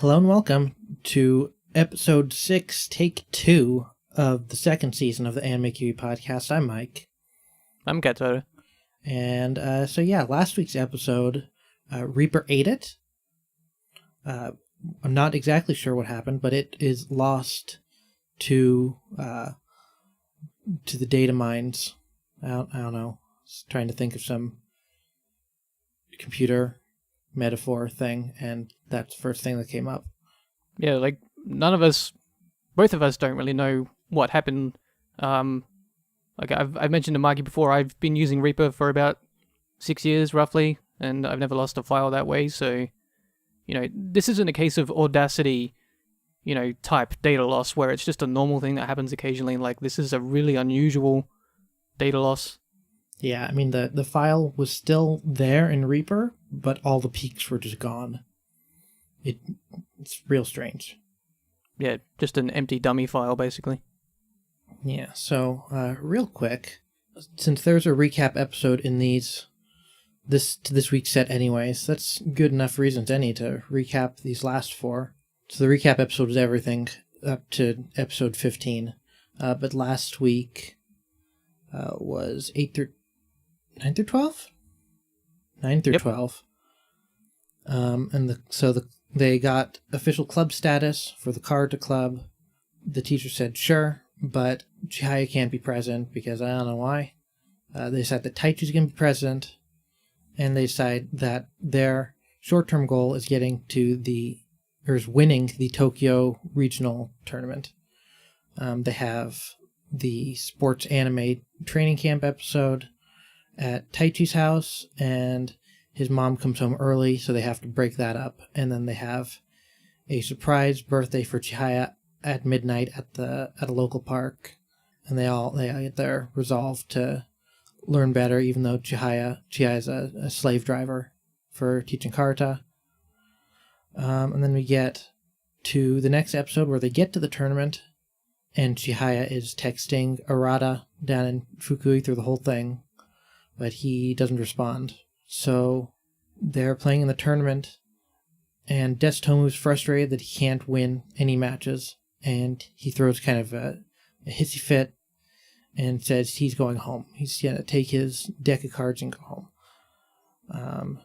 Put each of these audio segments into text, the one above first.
Hello and welcome to episode 6, take 2 of the second season of the Anime Kiwi podcast. I'm Mike. I'm Kato. And last week's episode, Reaper ate it. I'm not exactly sure what happened, but it is lost to the data mines. I don't know. Just trying to think of some computer metaphor thing, and that's the first thing that came up. Yeah, both of us don't really know what happened. I've mentioned to Marky before, I've been using Reaper for about 6 years roughly, and I've never lost a file that way, so, this isn't a case of Audacity, type data loss where it's just a normal thing that happens occasionally. Like, this is a really unusual data loss. Yeah, I mean, the file was still there in Reaper, but all the peaks were just gone. It's real strange. Yeah, just an empty dummy file, basically. Yeah, so, real quick, since there's a recap episode in this week's set anyways, that's good enough reason to recap these last 4. So the recap episode is everything up to episode 15, but last week was 9 through 12? 9 through 12. They got official club status for the Karate Club. The teacher said sure, but Chihaya can't be present because I don't know why. They decide that Taichi's going to be present, and they decide that their short-term goal is winning the Tokyo Regional Tournament. They have the sports anime training camp episode at Taichi's house, and his mom comes home early, so they have to break that up. And then they have a surprise birthday for Chihaya at midnight at a local park, and they get their resolve to learn better, even though Chihaya's a slave driver for teaching karate. And then we get to the next episode where they get to the tournament, and Chihaya is texting Arata down in Fukui through the whole thing, but he doesn't respond. So they're playing in the tournament, and Destomu's frustrated that he can't win any matches, and he throws kind of a hissy fit and says he's going home. He's going to take his deck of cards and go home.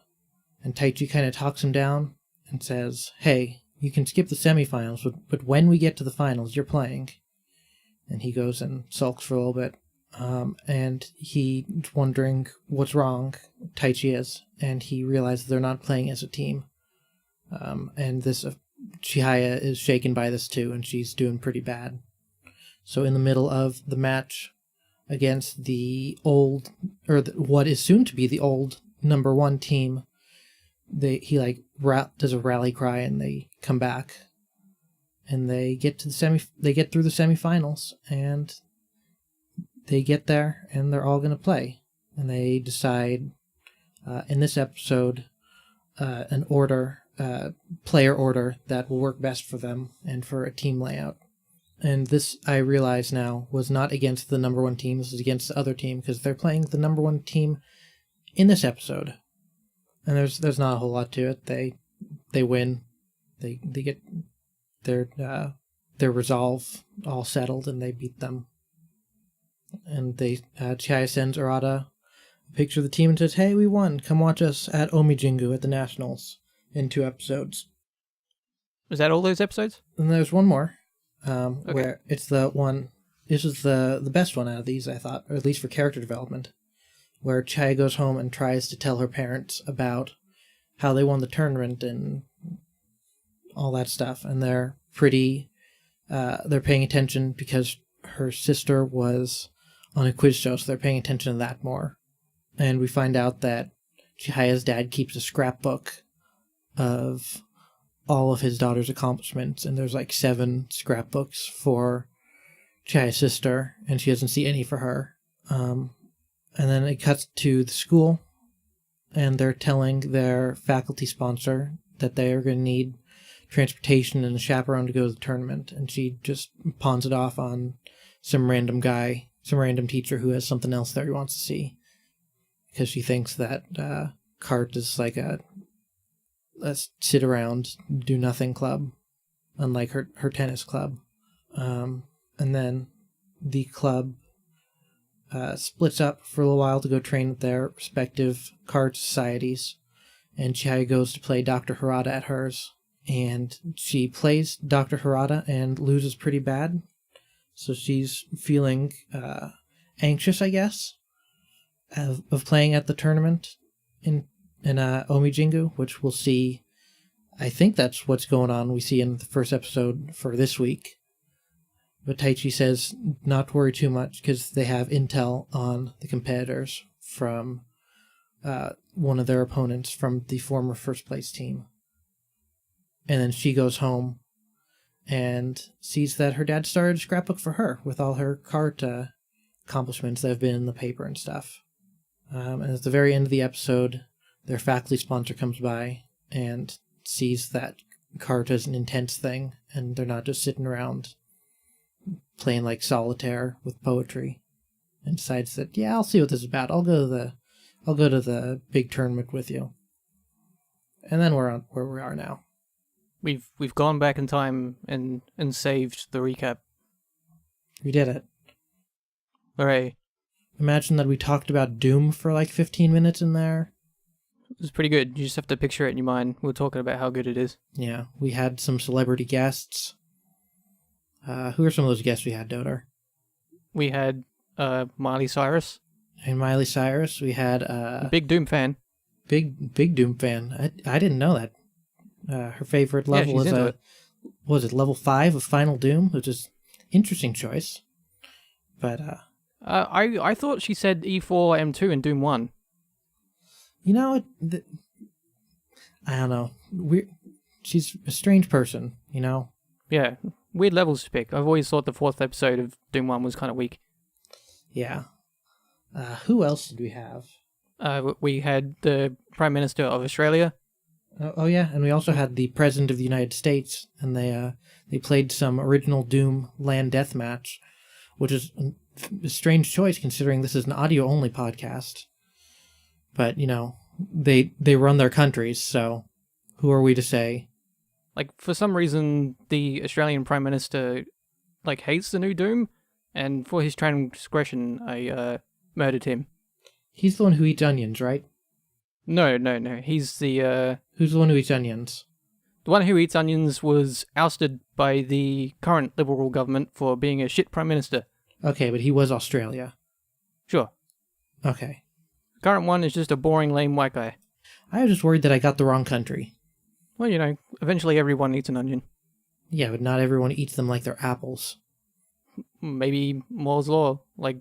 And Taichi kind of talks him down and says, hey, you can skip the semifinals, but when we get to the finals, you're playing. And he goes and sulks for a little bit. And he's wondering what's wrong. Taichi is, and he realizes they're not playing as a team. And Chihaya is shaken by this too, and she's doing pretty bad. So in the middle of the match against what is soon to be the old number 1 team, he does a rally cry, and they come back, and they get through the semifinals, and they get there, and they're all going to play. And they decide, in this episode, an player order that will work best for them and for a team layout. And this, I realize now, was not against the number 1 team. This is against the other team, because they're playing the number 1 team in this episode. And there's not a whole lot to it. They win. They get their resolve all settled, and they beat them. And Chihaya sends Arata a picture of the team and says, hey, we won. Come watch us at Omijingu at the Nationals in 2 episodes. Was that all those episodes? And there's one more, Okay. where it's the one, this is the best one out of these, I thought, or at least for character development, where Chihaya goes home and tries to tell her parents about how they won the tournament and all that stuff. And they're paying attention because her sister was on a quiz show, so they're paying attention to that more. And we find out that Chihaya's dad keeps a scrapbook of all of his daughter's accomplishments, and there's 7 scrapbooks for Chihaya's sister, and she doesn't see any for her. And then it cuts to the school, and they're telling their faculty sponsor that they are going to need transportation and a chaperone to go to the tournament, and she just pawns it off on some random teacher who has something else there he wants to see, because she thinks that Cart is sit around, do nothing club, unlike her tennis club. And then the club splits up for a little while to go train at their respective card societies, and Chihaya goes to play Dr. Harada at hers, and she plays Dr. Harada and loses pretty bad, so she's feeling anxious, I guess, of playing at the tournament in Omijingu, which we'll see. I think that's what's going on. We see in the first episode for this week. But Taichi says not to worry too much because they have intel on the competitors from one of their opponents from the former first place team. And then she goes home and sees that her dad started a scrapbook for her with all her cart accomplishments that have been in the paper and stuff. And at the very end of the episode, their faculty sponsor comes by and sees that cart as an intense thing, and they're not just sitting around playing like solitaire with poetry, and decides that, yeah, I'll see what this is about. I'll go to the big tournament with you. And then we're on where we are now. We've gone back in time and saved the recap. We did it. Hooray. Imagine that we talked about Doom for like 15 minutes in there. It was pretty good. You just have to picture it in your mind. We're talking about how good it is. Yeah, we had some celebrity guests. Who are some of those guests we had, Dodar? We had Miley Cyrus. And Miley Cyrus. We had... big Doom fan. Big Doom fan. I didn't know that. Her favorite level was it level 5 of Final Doom, which is interesting choice. But I thought she said E4 M2 in Doom 1. You know, I don't know. She's a strange person, you know? Yeah, weird levels to pick. I've always thought the 4th episode of Doom 1 was kind of weak. Yeah. Who else did we have? We had the Prime Minister of Australia. Oh yeah, and we also had the President of the United States, and they played some original Doom Land Deathmatch, which is a strange choice considering this is an audio-only podcast. But, you know, they run their countries, so who are we to say? Like, for some reason, the Australian Prime Minister, like, hates the new Doom, and for his transgression, I murdered him. He's the one who eats onions, right? No. He's the, Who's the one who eats onions? The one who eats onions was ousted by the current Liberal government for being a shit Prime Minister. Okay, but he was Australia. Sure. Okay. The current one is just a boring, lame white guy. I was just worried that I got the wrong country. Well, you know, eventually everyone eats an onion. Yeah, but not everyone eats them like they're apples. Maybe Moore's Law, like...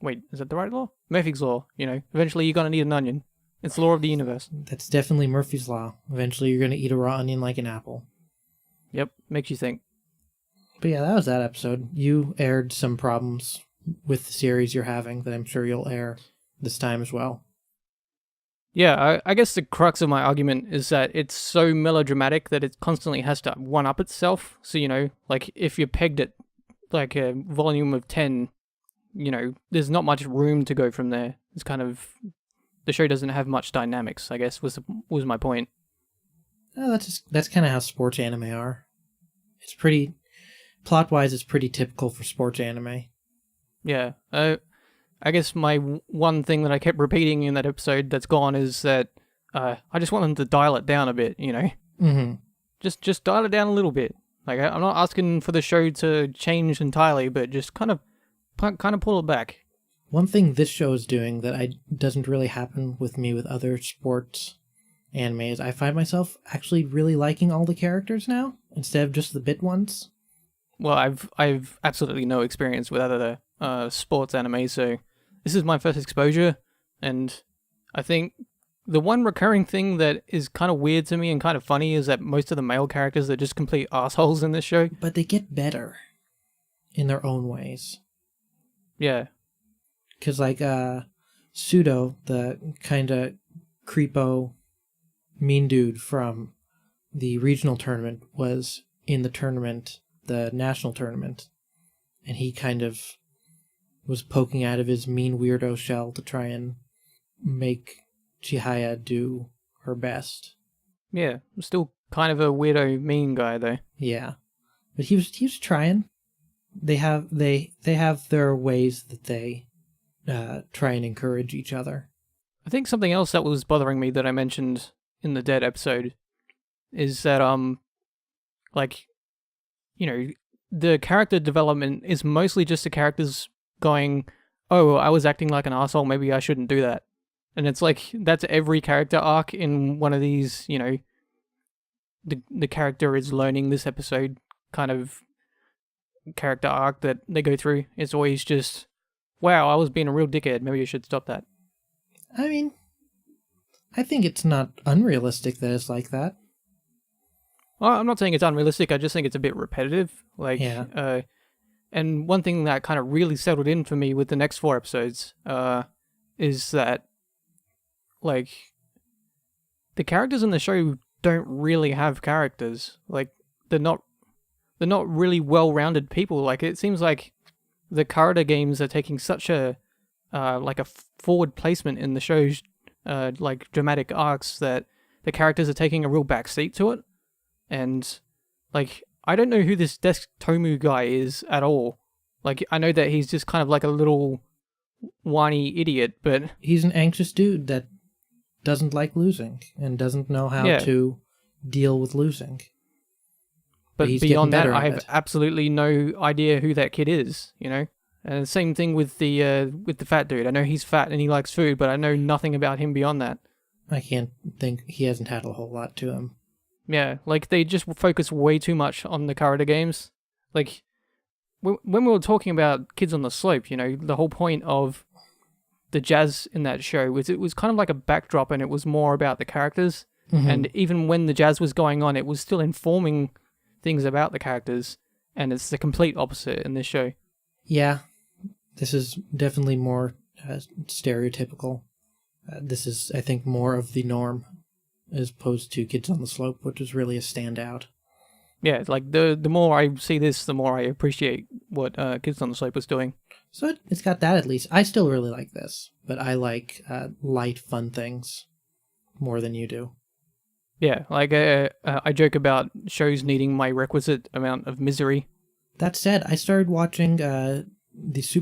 Wait, is that the right law? Murphy's Law, you know. Eventually you're gonna need an onion. It's the law of the universe. That's definitely Murphy's Law. Eventually you're gonna eat a raw onion like an apple. Yep, makes you think. But yeah, that was that episode. You aired some problems with the series you're having that I'm sure you'll air this time as well. Yeah, I guess the crux of my argument is that it's so melodramatic that it constantly has to one-up itself. So, you know, like, if you're pegged at, like, a volume of 10, you know, there's not much room to go from there. It's kind of... The show doesn't have much dynamics, I guess, was my point. Oh, that's kind of how sports anime are. It's pretty... Plot-wise, it's pretty typical for sports anime. Yeah, I guess my one thing that I kept repeating in that episode that's gone is that I just want them to dial it down a bit, you know? Mm-hmm. Just dial it down a little bit. Like, I'm not asking for the show to change entirely, but just kind of pull it back. One thing this show is doing that doesn't really happen with me with other sports anime is I find myself actually really liking all the characters now, instead of just the bit ones. Well, I've absolutely no experience with other sports anime, so this is my first exposure, and I think the one recurring thing that is kind of weird to me and kind of funny is that most of the male characters are just complete assholes in this show. But they get better in their own ways. Yeah. Because, like, Pseudo, the kind of creepo mean dude from the regional tournament, was in the tournament, the national tournament, and he kind of was poking out of his mean weirdo shell to try and make Chihaya do her best. Yeah, still kind of a weirdo mean guy though. Yeah, but he was trying. They have their ways that they try and encourage each other. I think something else that was bothering me that I mentioned in the Dead episode is that like, you know, the character development is mostly just the characters going, "Oh, I was acting like an asshole, maybe I shouldn't do that." And it's like that's every character arc in one of these, you know, the character is learning this episode kind of character arc that they go through. It's always just, "Wow, I was being a real dickhead, maybe you should stop that." I mean, I think it's not unrealistic that it's like that. Well, I'm not saying it's unrealistic, I just think it's a bit repetitive. Like, Yeah. And one thing that kind of really settled in for me with the next 4 episodes is that, like, the characters in the show don't really have characters. Like, they're not really well-rounded people. Like, it seems like the Karada games are taking such a like a forward placement in the show's like dramatic arcs that the characters are taking a real backseat to it. And like, I don't know who this Desk Tomu guy is at all. Like, I know that he's just kind of like a little whiny idiot, but He's an anxious dude that doesn't like losing and doesn't know how Yeah. to deal with losing. but he's beyond getting that, better I at have it. absolutely no idea who that kid is. You know, and the same thing with the fat dude. I know he's fat and he likes food, but I know nothing about him beyond that. I can't think he hasn't had a whole lot to him. Yeah, like they just focus way too much on the Karada games. Like when we were talking about Kids on the Slope, you know, the whole point of the jazz in that show was it was kind of like a backdrop, and it was more about the characters. Mhm. And even when the jazz was going on, it was still informing things about the characters. And it's the complete opposite in this show. Yeah, this is definitely more stereotypical. This is, I think, more of the norm as opposed to Kids on the Slope, which is really a standout. Yeah, like the more I see this, the more I appreciate what Kids on the Slope was doing. So it's got that at least. I still really like this, but I like light, fun things more than you do. Yeah, like I joke about shows needing my requisite amount of misery. That said, I started watching the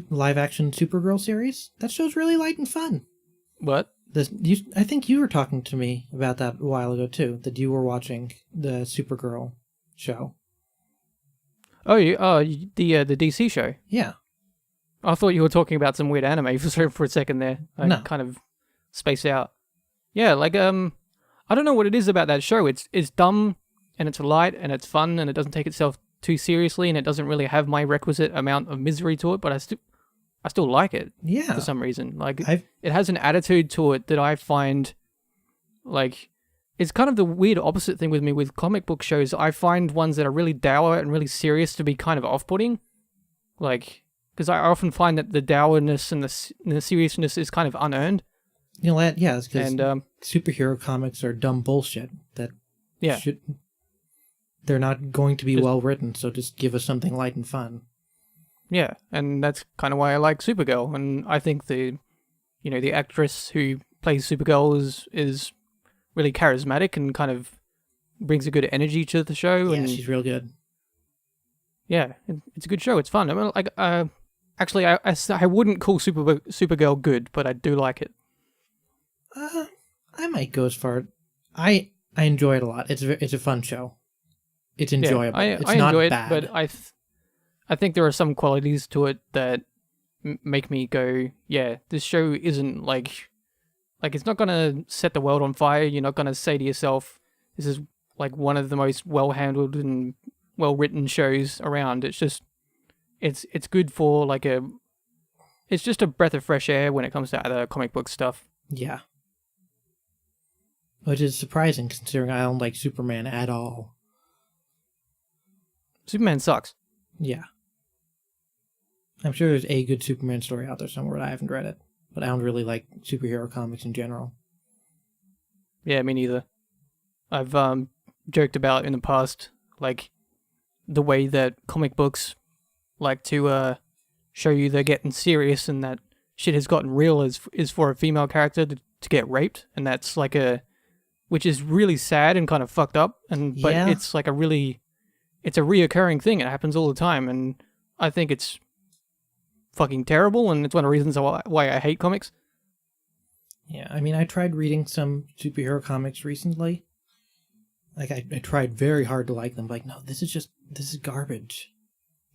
live-action Supergirl series. That show's really light and fun. What? I think you were talking to me about that a while ago too. That you were watching the Supergirl show. Oh, the DC show. Yeah. I thought you were talking about some weird anime for a second there. I No. kind of spaced out. Yeah, like I don't know what it is about that show. It's dumb and it's light and it's fun and it doesn't take itself too seriously and it doesn't really have my requisite amount of misery to it, but I still like it Yeah. for some reason. Like I've it has an attitude to it that I find like it's kind of the weird opposite thing with me with comic book shows. I find ones that are really dour and really serious to be kind of off-putting. Like, because I often find that the dourness and the seriousness is kind of unearned. you know that yeah, it's because And superhero comics are dumb bullshit that yeah, they're not going to be well written, so just give us something light and fun. yeah, and that's kind of why I like Supergirl. And I think the actress who plays Supergirl is really charismatic and kind of brings a good energy to the show. Yeah, and she's real good. yeah, it's a good show. It's fun. I mean, like, actually, I wouldn't call Supergirl good, but I do like it. I might go as far. I enjoy it a lot. It's a fun show. It's enjoyable. Yeah, It's I not enjoy it, bad. but I think there are some qualities to it that make me go, yeah, this show isn't like it's not gonna set the world on fire. You're not gonna say to yourself, this is like one of the most well handled and well written shows around. It's just it's good for like it's just a breath of fresh air when it comes to other comic book stuff. Yeah. Which is surprising considering I don't like Superman at all. Superman sucks. Yeah. I'm sure there's a good Superman story out there somewhere, but I haven't read it. But I don't really like superhero comics in general. Yeah, me neither. I've joked about in the past, like, the way that comic books like to show you they're getting serious and that shit has gotten real is for a female character to get raped, and that's like which is really sad and kind of fucked up. But it's like it's a reoccurring thing. It happens all the time, and I think it's fucking terrible, and it's one of the reasons why I hate comics. Yeah, I mean, I tried reading some superhero comics recently. Like, I tried very hard to like them. Like, no, this is garbage.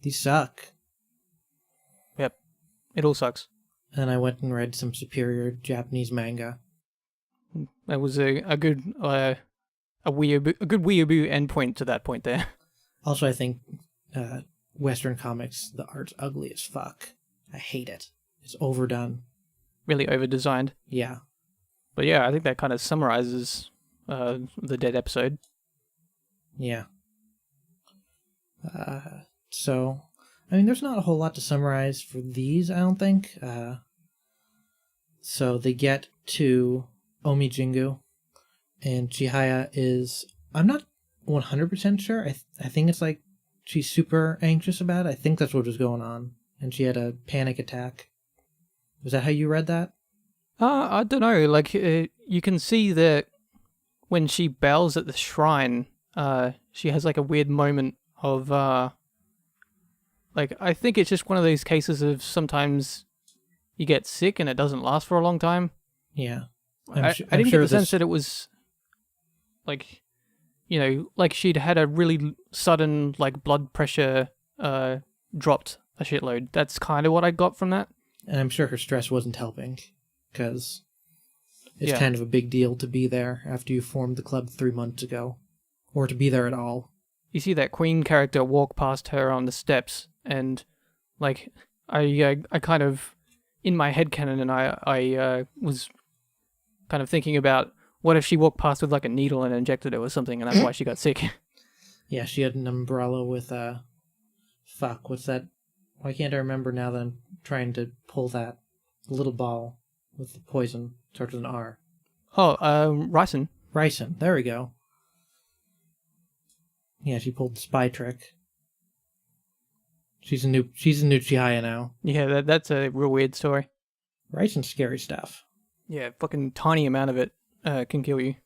These suck. Yep. It all sucks. And I went and read some superior Japanese manga. That was a good weeaboo endpoint to that point there. Also, I think Western comics, the art's ugly as fuck. I hate it. It's overdone. Really over-designed. Yeah. But yeah, I think that kind of summarizes the dead episode. Yeah. So, I mean, there's not a whole lot to summarize for these, I don't think. So they get to Omijingu, and Chihaya is... I'm not 100% sure. I think it's like she's super anxious about it. I think that's what was going on. And she had a panic attack. Was that how you read that? I don't know. Like, you can see that when she bows at the shrine, she has like a weird moment of, like, I think it's just one of those cases of sometimes you get sick and it doesn't last for a long time. Yeah. I didn't get the sense that it was, like, you know, like she'd had a really sudden, like, blood pressure dropped a shitload. That's kind of what I got from that. And I'm sure her stress wasn't helping, because it's kind of a big deal to be there after you formed the club 3 months ago, or to be there at all. You see that Queen character walk past her on the steps, and like I kind of in my headcanon, and I was kind of thinking about what if she walked past with like a needle and injected her or something, and that's why she got sick. Yeah, she had an umbrella with fuck, what's that? Why can't I remember now that I'm trying to pull that little ball with the poison? Starts with an R. Oh, ricin. Ricin, there we go. Yeah, she pulled the spy trick. She's a new Chihaya now. Yeah, that's a real weird story. Ricin's scary stuff. Yeah, fucking tiny amount of it can kill you.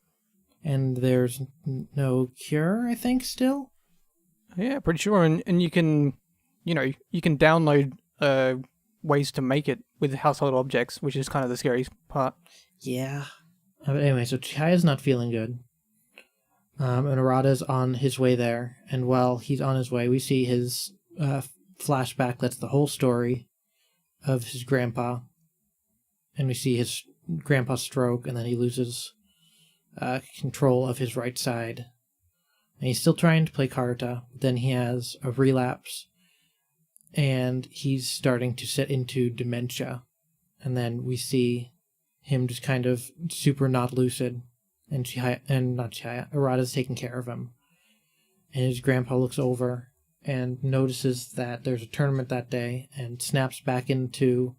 And there's no cure, I think, still? Yeah, pretty sure. And you can, you know, you can download ways to make it with household objects, which is kind of the scary part. Yeah. But anyway, so Chihaya's not feeling good. And Arata's on his way there. And while he's on his way, we see his flashback that's the whole story of his grandpa. And we see his grandpa's stroke, and then he loses control of his right side. And he's still trying to play karate. Then he has a relapse, and he's starting to set into dementia. And then we see him just kind of super not lucid, and Arata's taking care of him. And his grandpa looks over and notices that there's a tournament that day, and snaps back into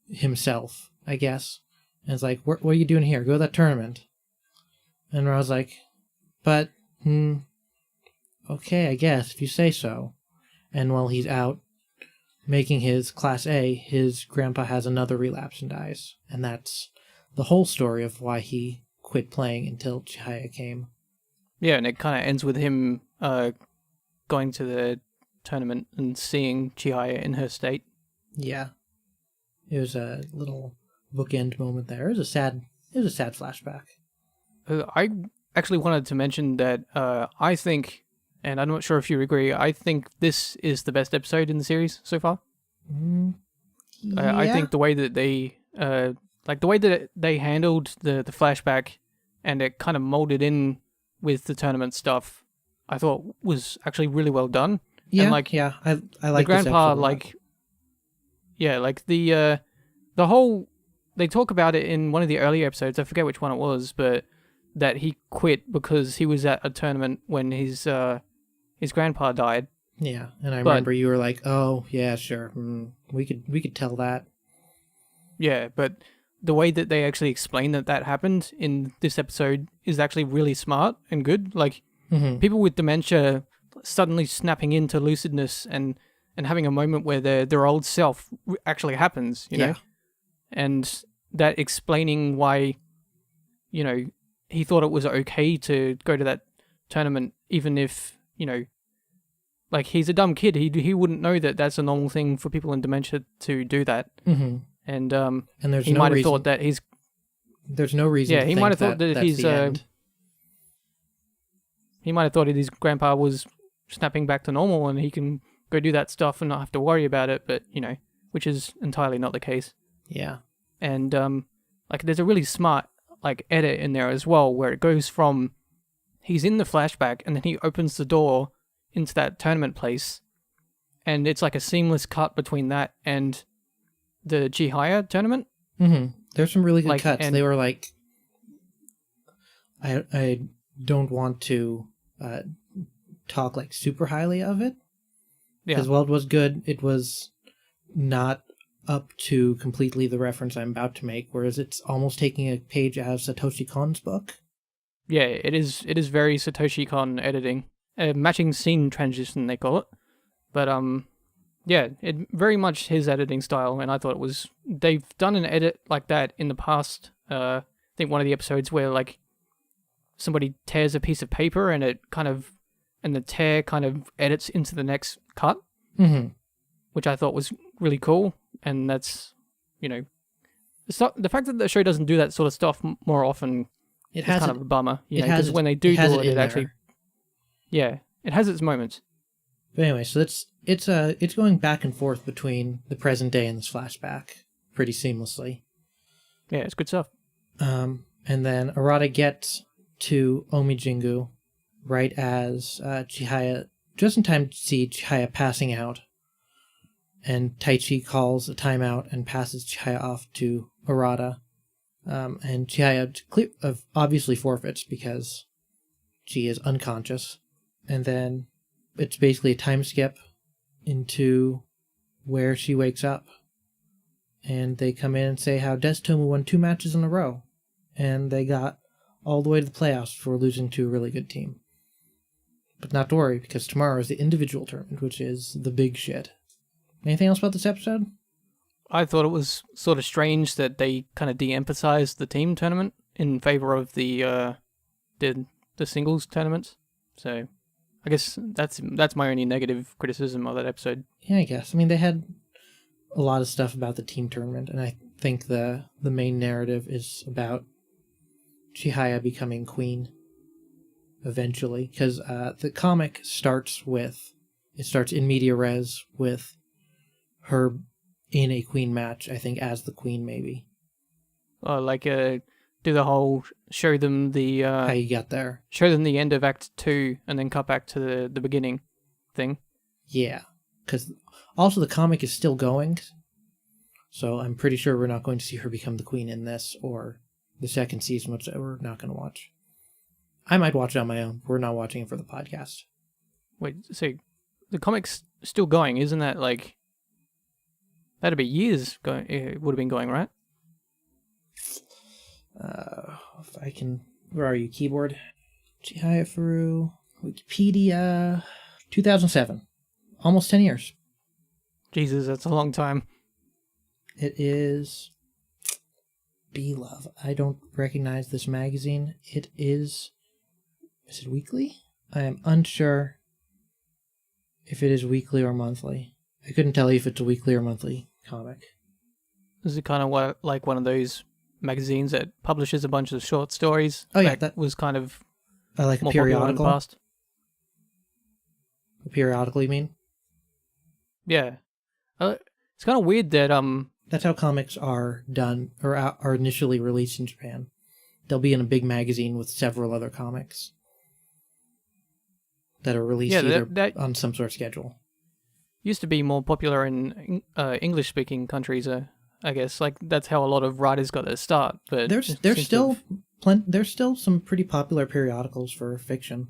himself, I guess. And it's like, what are you doing here? Go to that tournament. And Arata's like, but, okay, I guess, if you say so. And while he's out making his Class A, his grandpa has another relapse and dies. And that's the whole story of why he quit playing until Chihaya came. Yeah, and it kind of ends with him going to the tournament and seeing Chihaya in her state. Yeah. It was a little bookend moment there. It was a sad flashback. I actually wanted to mention that I think, and I'm not sure if you agree, I think this is the best episode in the series so far. Yeah. I think the way that they handled the flashback, and it kind of molded in with the tournament stuff, I thought was actually really well done. Yeah, and like, yeah, I the like grandpa, this like, yeah, like the whole, they talk about it in one of the earlier episodes, I forget which one it was, but that he quit because he was at a tournament when his grandpa died. Yeah, and I remember you were like, "Oh, yeah, sure, we could tell that." Yeah, but the way that they actually explain that happened in this episode is actually really smart and good. Like, people with dementia suddenly snapping into lucidness and having a moment where their old self actually happens, you know? And that explaining why, you know, he thought it was okay to go to that tournament, even if, like, he's a dumb kid. He wouldn't know that that's a normal thing for people in dementia to do that. Mm-hmm. And there's he no might have reason, thought that he's... There's no reason Yeah, to he think might have thought that that that's he's... the end. He might have thought that his grandpa was snapping back to normal and he can go do that stuff and not have to worry about it, but, which is entirely not the case. Yeah. And, like, there's a really smart, like, edit in there as well, where it goes from he's in the flashback and then he opens the door into that tournament place, and it's like a seamless cut between that and the Chihaya tournament. Mm-hmm. There's some really good Like, cuts. and- They were like, I don't want to talk like super highly of it, Yeah. because while it was good, it was not up to completely the reference I'm about to make, whereas it's almost taking a page out of Satoshi Kon's book. Yeah, it is very Satoshi Kon editing. Matching scene transition, they call it. But, yeah, it very much his editing style, and I thought it was... They've done an edit like that in the past. I think one of the episodes where, like, somebody tears a piece of paper and it kind of... And the tear kind of edits into the next cut, Mm-hmm. which I thought was really cool. And that's, it's not, the fact that the show doesn't do that sort of stuff more often It is has kind it, of a bummer. it has Because it- when they do it has do it it, in it actually... there. Yeah, it has its moments. But anyway, so it's going back and forth between the present day and this flashback pretty seamlessly. Yeah, it's good stuff. And then Arata gets to Omijingu right as Chihaya, just in time to see Chihaya passing out. And Taichi calls a timeout and passes Chihaya off to Arata. And Chihaya obviously forfeits because she is unconscious. And then it's basically a time skip into where she wakes up. And they come in and say how Desutomu won 2 matches in a row. And they got all the way to the playoffs for losing to a really good team. But not to worry, because tomorrow is the individual tournament, which is the big shit. Anything else about this episode? I thought it was sort of strange that they kind of de-emphasized the team tournament in favor of the singles tournaments. So I guess that's my only negative criticism of that episode. Yeah, I guess. I mean, they had a lot of stuff about the team tournament, and I think the main narrative is about Chihaya becoming queen eventually, because the comic starts in media res with her in a queen match, I think, as the queen, maybe. Do the whole show them the How you got there. show them the end of Act 2 and then cut back to the beginning thing. Yeah, because also the comic is still going, so I'm pretty sure we're not going to see her become the queen in this or the second season, which we're not going to watch. I might watch it on my own. We're not watching it for the podcast. Wait, so the comic's still going, isn't that like... That'd be years going. It would have been going, right? If I can... Where are you, keyboard? Chihayafuru, Wikipedia... 2007. Almost 10 years. Jesus, that's a long time. It is... B-Love. I don't recognize this magazine. It is... Is it weekly? I am unsure if it is weekly or monthly. I couldn't tell you if it's a weekly or monthly comic. Is it kind of like one of those magazines that publishes a bunch of short stories? Oh, yeah, that was kind of I like a more popular in the periodical. past. A periodical, you mean? Yeah, it's kind of weird that That's how comics are done, or are initially released in Japan. They'll be in a big magazine with several other comics that are released that on some sort of schedule. used to be more popular in English-speaking countries. I guess like that's how a lot of writers got their start. But There's still some pretty popular periodicals for fiction.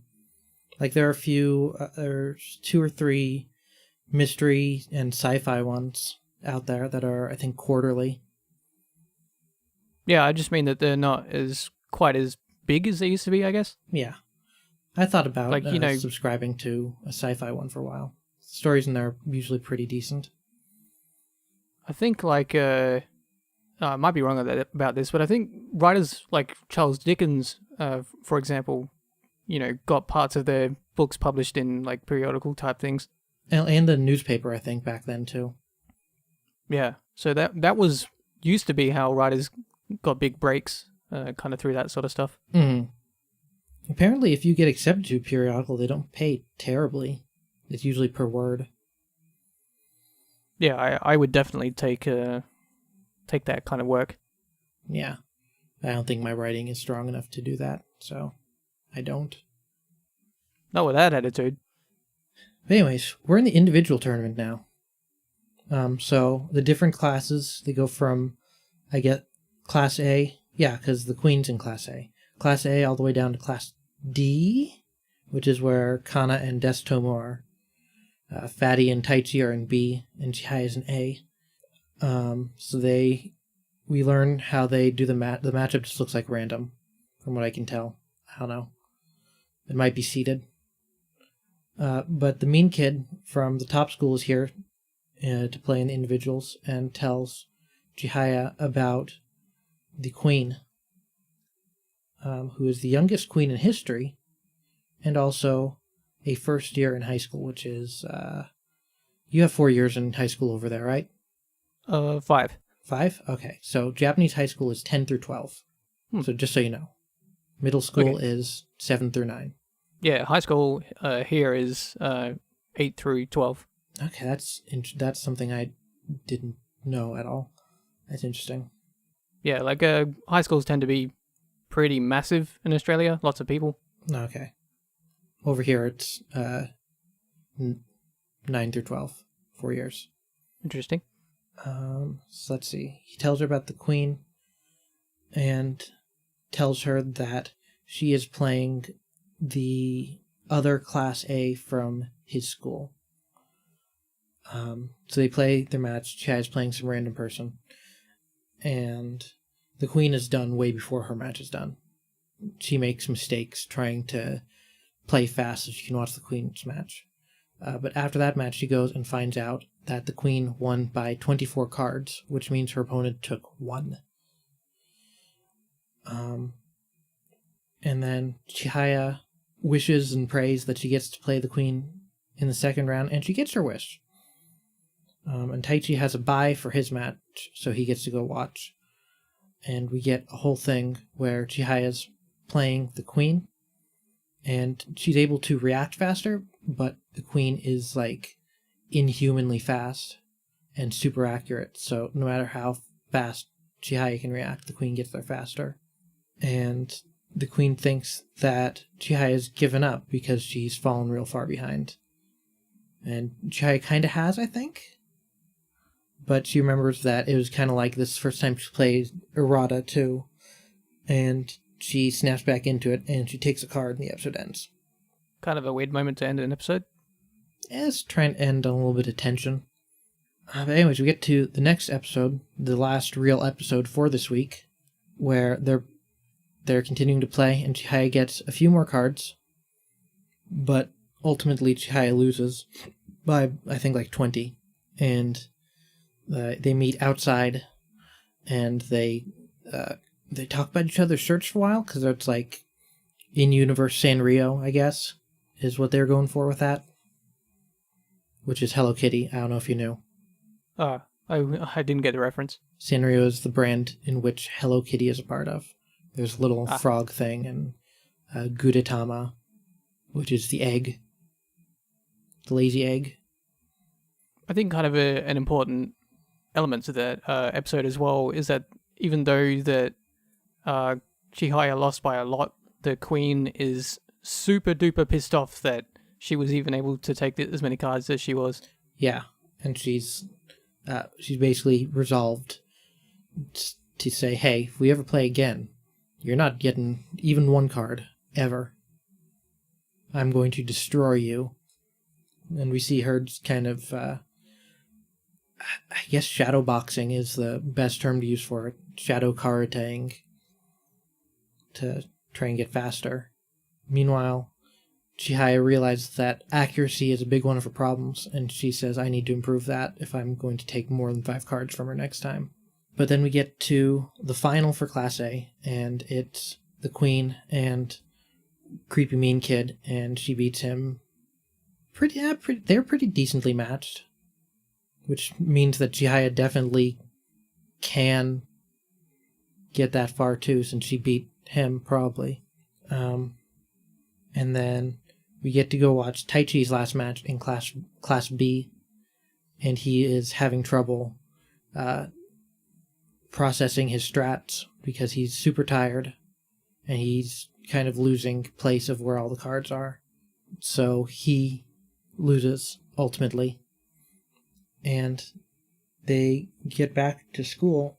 Like there are a few, there's 2 or 3 mystery and sci-fi ones out there that are, I think, quarterly. Yeah, I just mean that they're not quite as big as they used to be, I guess. Yeah. I thought about Like, subscribing to a sci-fi one for a while. Stories in there are usually pretty decent. I think like I might be wrong about this, but I think writers like Charles Dickens, for example, got parts of their books published in like periodical type things. And the newspaper, I think, back then too. Yeah, so that was used to be how writers got big breaks, kind of through that sort of stuff. Mm. Apparently, if you get accepted to a periodical, they don't pay terribly. It's usually per word. Yeah, I would definitely take that kind of work. Yeah. I don't think my writing is strong enough to do that, so I don't. Not with that attitude. But anyways, we're in the individual tournament now. So the different classes, they go from, I get Class A, yeah, because the Queen's in Class A. Class A all the way down to Class D, which is where Kana and Destomo are. Fatty and Taichi are in B, and Chihaya is in A. So we learn how they do the matchup. Just looks like random, from what I can tell. I don't know. It might be seeded. But the mean kid from the top school is here to play in the individuals and tells Chihaya about the queen, who is the youngest queen in history, and also a first year in high school, which is, you have 4 years in high school over there, right? 5. 5? Okay, so Japanese high school is 10 through 12. So just so you know. Middle school is 7 through 9. Yeah, high school here is 8 through 12. Okay, that's something I didn't know at all. That's interesting. Yeah, like high schools tend to be pretty massive in Australia. Lots of people. Okay. Over here it's 9 through 12. 4 years. Interesting. So let's see. He tells her about the queen and tells her that she is playing the other Class A from his school. So they play their match. Chad's playing some random person. And the queen is done way before her match is done. She makes mistakes trying to play fast so she can watch the queen's match. But after that match, she goes and finds out that the queen won by 24 cards, which means her opponent took 1. And then Chihaya wishes and prays that she gets to play the queen in the second round, and she gets her wish. And Taichi has a bye for his match, so he gets to go watch. And we get a whole thing where Chihaya's playing the queen, and she's able to react faster, but the queen is like inhumanly fast and super accurate. So no matter how fast Chihaya can react, the queen gets there faster. And the queen thinks that Chihaya's given up because she's fallen real far behind. And Chihaya kind of has, I think. But she remembers that it was kind of like this first time she played errata too. And she snaps back into it, and she takes a card, and the episode ends. Kind of a weird moment to end an episode. Yeah, it's trying to end on a little bit of tension. But anyways, we get to the next episode, the last real episode for this week, where they're continuing to play, and Chihaya gets a few more cards, but ultimately Chihaya loses by, I think, like 20. And they meet outside, and they talk about each other's shirts for a while, because it's like in-universe Sanrio, I guess, is what they're going for with that. Which is Hello Kitty. I don't know if you knew. I didn't get the reference. Sanrio is the brand in which Hello Kitty is a part of. There's a little frog thing, and Gudetama, which is the egg. The lazy egg. I think kind of an important element to that episode as well is that even though that Chihaya lost by a lot, the queen is super duper pissed off that she was even able to take as many cards as she was. Yeah, and she's basically resolved to say, hey, if we ever play again, you're not getting even one card, ever. I'm going to destroy you. And we see her just kind of, I guess shadow boxing is the best term to use for it. Shadow karateing to try and get faster. Meanwhile, Chihaya realizes that accuracy is a big one of her problems, and she says, I need to improve that if I'm going to take more than 5 cards from her next time. But then we get to the final for Class A, and it's the Queen and Creepy Mean Kid, and she beats him they're pretty decently matched, which means that Chihaya definitely can get that far too, since she beat him probably. And then we get to go watch Taichi's last match in Class B, and he is having trouble processing his strats because he's super tired, and he's kind of losing place of where all the cards are. So he loses ultimately, and they get back to school,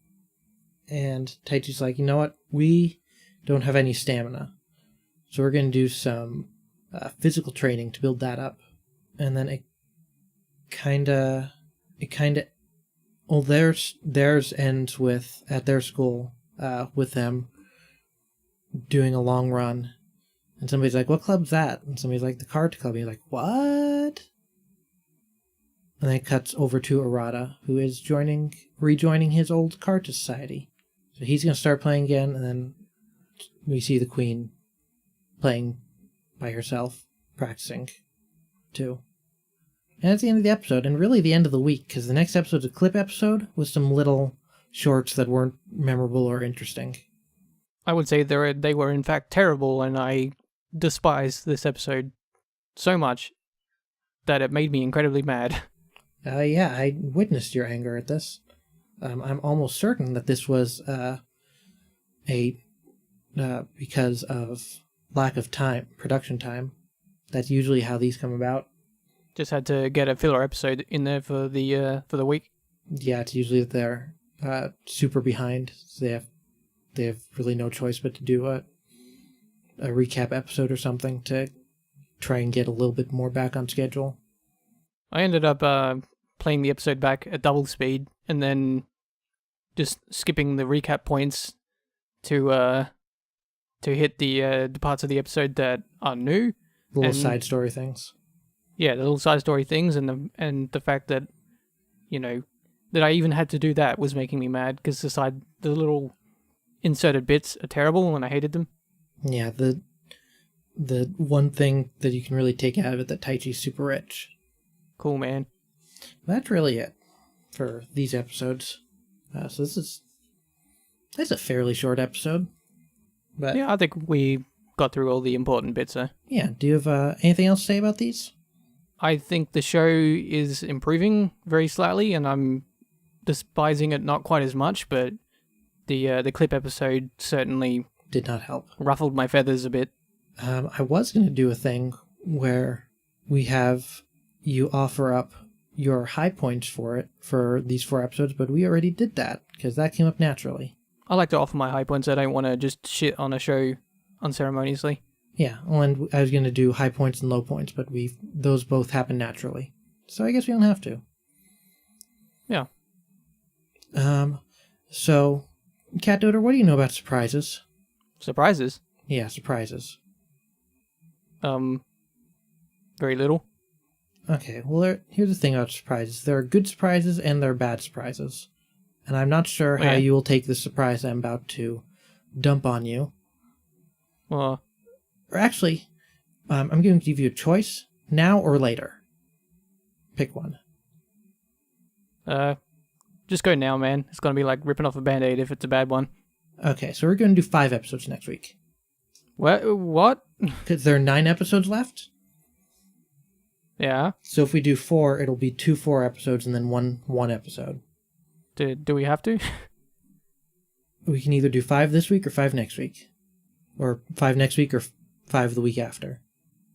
and Taichi's like, you know what, we don't have any stamina, so we're going to do some physical training to build that up. And then theirs ends with, at their school, with them doing a long run. And somebody's like, what club's that? And somebody's like, the Kart Club. And you're like, what? And then it cuts over to Arata, who is rejoining his old kart society. So he's going to start playing again, and then we see the Queen playing by herself, practicing, too. And that's the end of the episode, and really the end of the week, because the next episode's a clip episode with some little shorts that weren't memorable or interesting. I would say they were in fact terrible, and I despise this episode so much that it made me incredibly mad. Yeah, I witnessed your anger at this. I'm almost certain that this was because of lack of production time. That's usually how these come about. Just had to get a filler episode in there for the week. Yeah, it's usually that they're super behind. So they have really no choice but to do a recap episode or something to try and get a little bit more back on schedule. I ended up playing the episode back at double speed and then just skipping the recap points to hit the parts of the episode that are new. Little side story things. Yeah, the little side story things, and the fact that, you know, that I even had to do that was making me mad, because the little inserted bits are terrible and I hated them. Yeah, the one thing that you can really take out of it, that Taichi's super rich. Cool, man. That's really it for these episodes. So that's a fairly short episode. But yeah, I think we got through all the important bits there. Yeah, do you have anything else to say about these? I think the show is improving very slightly, and I'm despising it not quite as much, but the clip episode certainly did not help. Ruffled my feathers a bit. I was going to do a thing where we have you offer up your high points for these 4 episodes, but we already did that, because that came up naturally. I like to offer my high points. I don't want to just shit on a show unceremoniously. Yeah, well, and I was going to do high points and low points, but those both happen naturally. So I guess we don't have to. Yeah. So, Cat Doder, what do you know about surprises? Surprises? Yeah, surprises. Very little. Okay, well, here's the thing about surprises. There are good surprises and there are bad surprises. And I'm not sure how you will take the surprise I'm about to dump on you. Well... Or actually, I'm going to give you a choice, now or later. Pick one. Just go now, man. It's going to be like ripping off a Band-Aid if it's a bad one. Okay, so we're going to do 5 episodes next week. What? Because there are 9 episodes left. Yeah. So if we do 4, it'll be 2 4 episodes and then one episode. Do we have to? We can either do 5 this week or 5 next week. Or 5 next week or 5 the week after.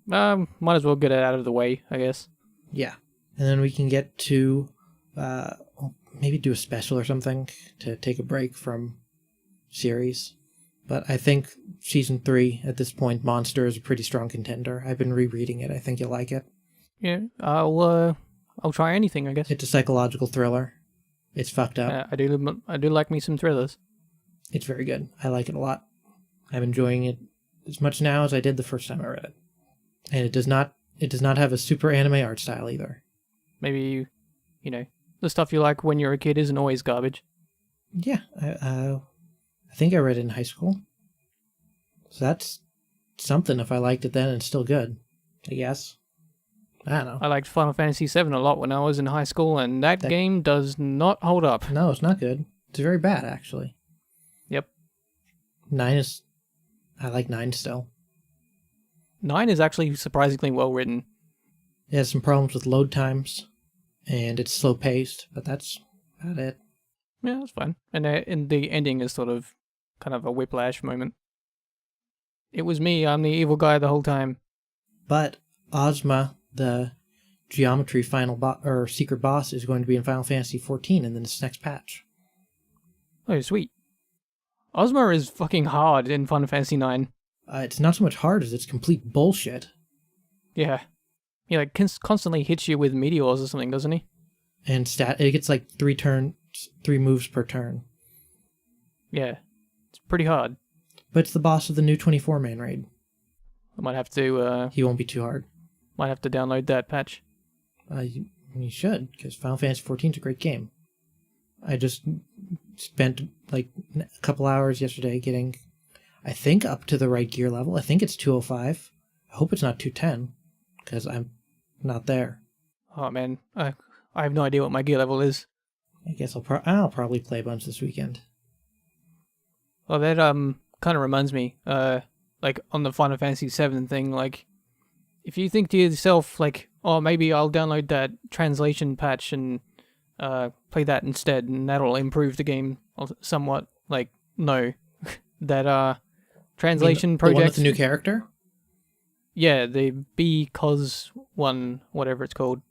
Might as well get it out of the way, I guess. Yeah. And then we can get to maybe do a special or something to take a break from series. But I think season 3 at this point, Monster, is a pretty strong contender. I've been rereading it. I think you'll like it. Yeah, I'll try anything, I guess. It's a psychological thriller. It's fucked up. I do like me some thrillers. It's very good. I like it a lot. I'm enjoying it as much now as I did the first time I read it. And it does not have a super anime art style either. Maybe, the stuff you like when you're a kid isn't always garbage. Yeah, I think I read it in high school. So that's something if I liked it then and it's still good, I guess. I don't know. I liked Final Fantasy VII a lot when I was in high school, and that game does not hold up. No, it's not good. It's very bad, actually. Yep. 9 is... I like 9 still. 9 is actually surprisingly well written. It has some problems with load times, and it's slow paced, but that's about it. Yeah, that's fine. And the ending is sort of kind of a whiplash moment. It was me, I'm the evil guy the whole time. But Ozma, the geometry secret boss, is going to be in Final Fantasy XIV in this next patch. Oh, sweet. Ozma is fucking hard in Final Fantasy IX. It's not so much hard as it's complete bullshit. Yeah. He like constantly hits you with meteors or something, doesn't he? And it gets like 3 moves per turn. Yeah. It's pretty hard. But it's the boss of the new 24-man raid. I might have to... he won't be too hard. Might have to download that patch. You should, because Final Fantasy XIV is a great game. I just spent like a couple hours yesterday getting, I think, up to the right gear level. I think it's 205. I hope it's not 210, because I'm not there. Oh man, I have no idea what my gear level is. I guess I'll probably play a bunch this weekend. Well, that kind of reminds me, like on the Final Fantasy VII thing, like if you think to yourself like, oh, maybe I'll download that translation patch and play that instead, and that'll improve the game somewhat. Like, no, that translation project. The one with the new character. Yeah, the because one, whatever it's called,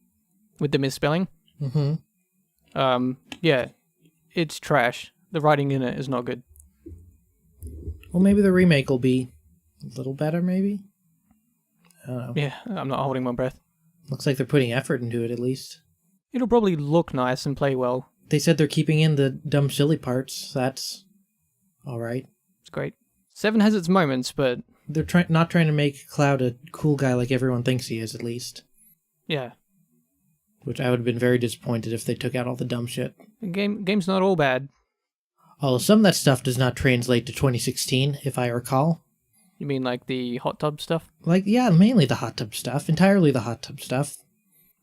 with the misspelling. Mm-hmm. Yeah, it's trash. The writing in it is not good. Well, maybe the remake will be a little better, maybe? I don't know. Yeah, I'm not holding my breath. Looks like they're putting effort into it, at least. It'll probably look nice and play well. They said they're keeping in the dumb, silly parts. So that's alright. It's great. 7 has its moments, but... They're not trying to make Cloud a cool guy like everyone thinks he is, at least. Yeah. Which I would have been very disappointed if they took out all the dumb shit. The game's not all bad. Oh, some of that stuff does not translate to 2016, if I recall. You mean like the hot tub stuff? Like, yeah, mainly the hot tub stuff. Entirely the hot tub stuff.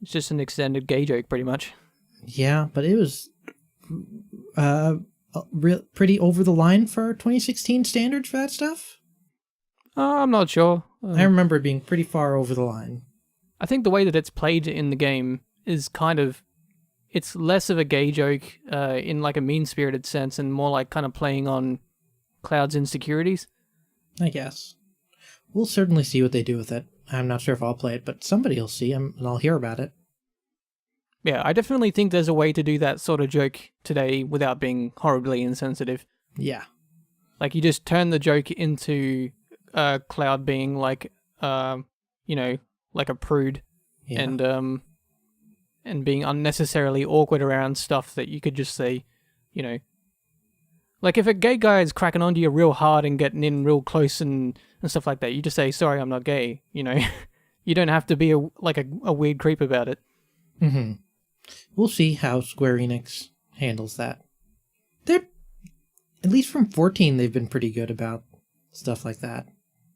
It's just an extended gay joke, pretty much. Yeah, but it was pretty over the line for 2016 standards for that stuff. I'm not sure. I remember it being pretty far over the line. I think the way that it's played in the game is kind of... It's less of a gay joke in like a mean-spirited sense and more like kind of playing on Cloud's insecurities. I guess. We'll certainly see what they do with it. I'm not sure if I'll play it, but somebody will see and I'll hear about it. Yeah, I definitely think there's a way to do that sort of joke today without being horribly insensitive. Yeah. Like, you just turn the joke into Cloud being like, like a prude. Yeah. And being unnecessarily awkward around stuff that you could just say, like if a gay guy is cracking onto you real hard and getting in real close and stuff like that, you just say, sorry, I'm not gay, You don't have to be a weird creep about it. Mm-hmm. We'll see how Square Enix handles that. They're, at least from 14, they've been pretty good about stuff like that.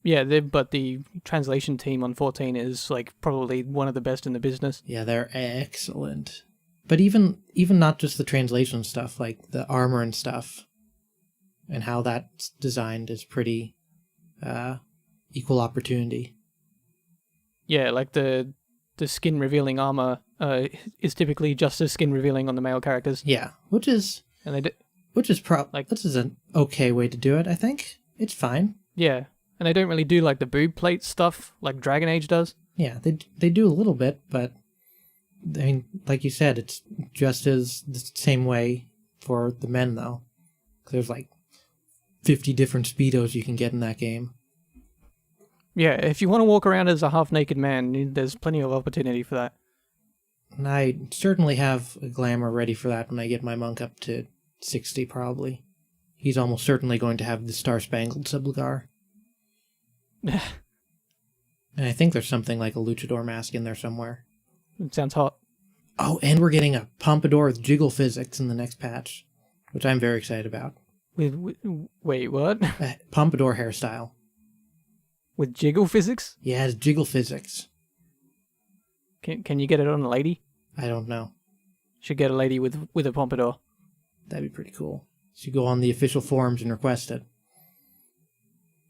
Yeah, but the translation team on 14 is like probably one of the best in the business. Yeah, they're excellent. But even not just the translation stuff, like the armor and stuff, and how that's designed is pretty equal opportunity. Yeah, like the skin revealing armor is typically just as skin revealing on the male characters. Yeah, which is this is an okay way to do it. I think it's fine. Yeah. And they don't really do like the boob plate stuff like Dragon Age does. Yeah, they do a little bit, but I mean, like you said, it's just as the same way for the men, though. There's like 50 different Speedos you can get in that game. Yeah, if you want to walk around as a half-naked man, there's plenty of opportunity for that. And I certainly have a glamour ready for that when I get my monk up to 60, probably. He's almost certainly going to have the Star-Spangled Subligar. And I think there's something like a luchador mask in there somewhere. It sounds hot. Oh, and we're getting a pompadour with jiggle physics in the next patch. which I'm very excited about. Wait, what? A pompadour hairstyle. With jiggle physics? Yeah, it's jiggle physics. Can you get it on a lady? I don't know. Should get a lady with a pompadour. That'd be pretty cool. So you go on the official forums and request it.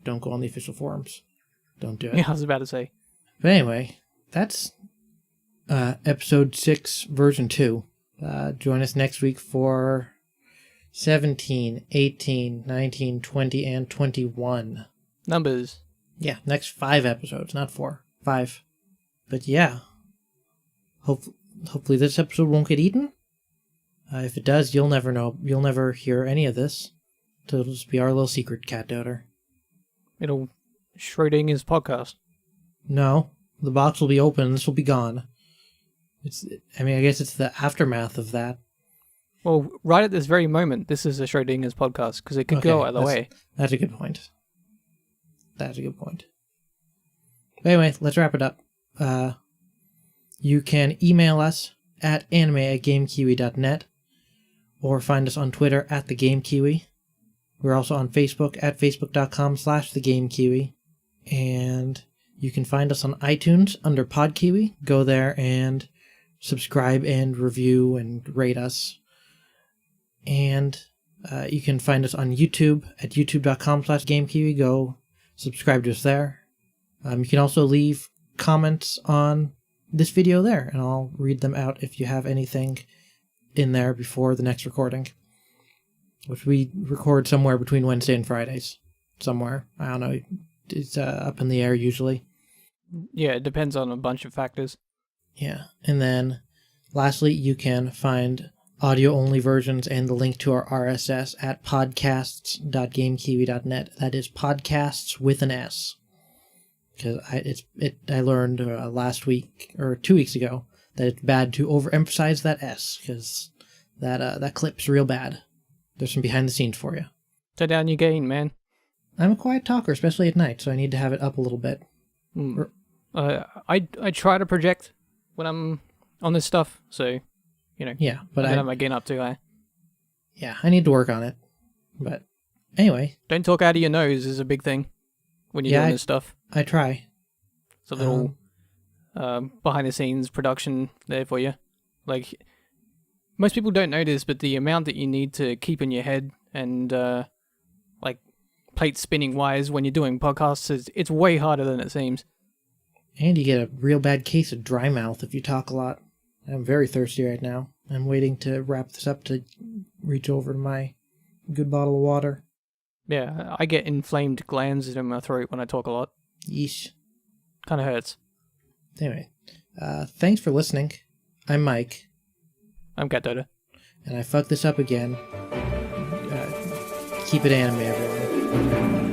Don't go on the official forums. Don't do it. Yeah, I was about to say. But anyway, that's episode 6, version 2. Join us next week for 17, 18, 19, 20, and 21. Numbers. Yeah, next 5 episodes, not 4. 5. But yeah. Hopefully this episode won't get eaten. If it does, you'll never know. You'll never hear any of this. So it'll just be our little secret, Cat Doter. It'll Schrodinger's podcast. No, the box will be open and this will be gone. I guess it's the aftermath of that. Well, right at this very moment, this is a Schrodinger's podcast, because it could go either way. That's a good point. That's a good point. But anyway, let's wrap it up. You can email us at anime@gamekiwi.net or find us on Twitter at @thegamekiwi. We're also on Facebook at facebook.com/thegamekiwi. And you can find us on iTunes under PodKiwi. Go there and subscribe and review and rate us. And you can find us on YouTube at youtube.com/gamekiwi. Go subscribe to us there. You can also leave comments on this video there, and I'll read them out if you have anything in there before the next recording, which we record somewhere between Wednesday and Fridays. Somewhere. I don't know. It's up in the air usually. Yeah, it depends on a bunch of factors. Yeah. And then lastly, you can find audio-only versions and the link to our RSS at podcasts.gamekiwi.net. That is podcasts with an S. Because I learned last week, or 2 weeks ago, that it's bad to overemphasize that S, because that clip's real bad. There's some behind the scenes for you. Turn down your gain, man. I'm a quiet talker, especially at night, so I need to have it up a little bit. I try to project when I'm on this stuff, so, you know. Yeah, but I don't have my gain up too high. Yeah, I need to work on it. But anyway. Don't talk out of your nose is a big thing when you're doing this stuff. I try. It's a little behind-the-scenes production there for you. Like, most people don't notice, but the amount that you need to keep in your head and, like, plate spinning wise when you're doing podcasts, it's way harder than it seems. And you get a real bad case of dry mouth if you talk a lot. I'm very thirsty right now. I'm waiting to wrap this up to reach over to my good bottle of water. Yeah, I get inflamed glands in my throat when I talk a lot. Yeesh. Kind of hurts. Anyway, thanks for listening. I'm Mike. I'm Cat Dodo. And I fucked this up again. Keep it anime, everyone.